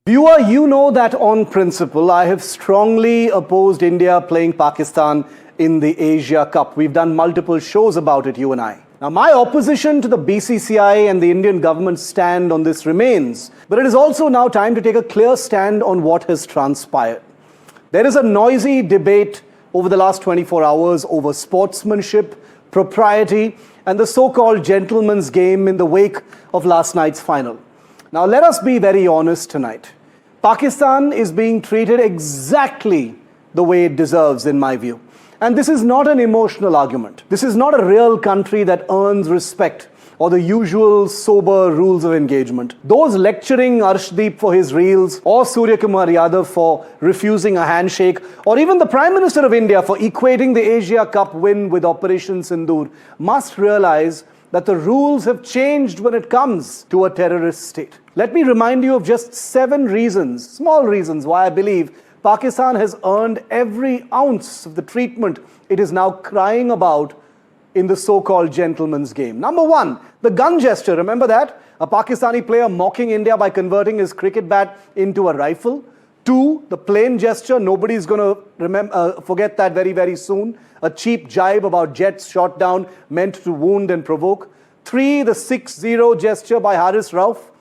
Viewer, you know that on principle, I have strongly opposed India playing Pakistan in the Asia Cup. We've done multiple shows about it, you and I. Now, my opposition to the BCCI and the Indian government's stand on this remains. But it is also now time to take a clear stand on what has transpired. There is a noisy debate over the last 24 hours over sportsmanship, propriety, and the so-called gentleman's game in the wake of last night's final. Now, let us be very honest tonight. Pakistan is being treated exactly the way it deserves, in my view. And this is not an emotional argument. This is not a real country that earns respect or the usual sober rules of engagement. Those lecturing Arshdeep for his reels, or Surya Yadav for refusing a handshake, or even the Prime Minister of India for equating the Asia Cup win with Operation Sindoor, must realize that the rules have changed when it comes to a terrorist state. Let me remind you of just 7 reasons, small reasons, why I believe Pakistan has earned every ounce of the treatment it is now crying about in the so-called gentleman's game. Number 1, the gun gesture. Remember that? A Pakistani player mocking India by converting his cricket bat into a rifle. 2, the plane gesture. Nobody's going to forget that very, very soon. A cheap jibe about jets shot down meant to wound and provoke. 3, the 6-0 gesture by Haris Rauf.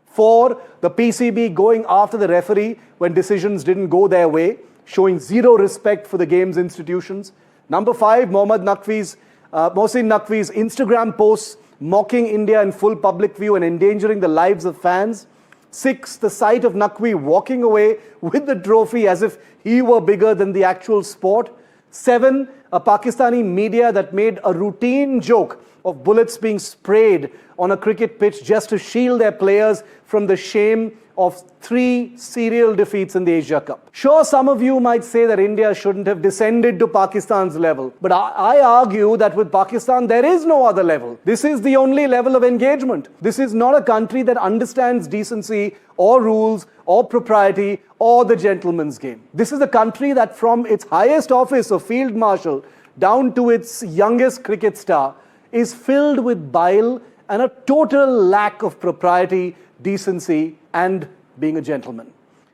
4, the PCB going after the referee when decisions didn't go their way, showing zero respect for the game's institutions. Number 5, Mohsin Naqvi's Instagram posts mocking India in full public view and endangering the lives of fans. 6, the sight of Naqvi walking away with the trophy as if he were bigger than the actual sport. 7, a Pakistani media that made a routine joke of bullets being sprayed on a cricket pitch just to shield their players from the shame of 3 serial defeats in the Asia Cup. Sure, some of you might say that India shouldn't have descended to Pakistan's level, but I argue that with Pakistan, there is no other level. This is the only level of engagement. This is not a country that understands decency or rules or propriety or the gentleman's game. This is a country that from its highest office of Field Marshal down to its youngest cricket star is filled with bile and a total lack of propriety, decency, and being a gentleman.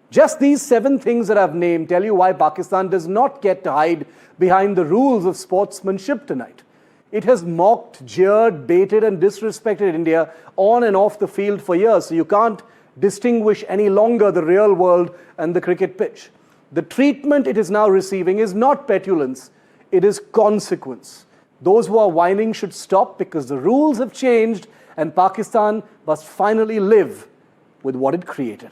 Just these 7 things that I've named tell you why Pakistan does not get to hide behind the rules of sportsmanship tonight. It has mocked, jeered, baited, and disrespected India on and off the field for years, so you can't distinguish any longer the real world and the cricket pitch. The treatment it is now receiving is not petulance, it is consequence. Those who are whining should stop because the rules have changed and Pakistan must finally live with what it created.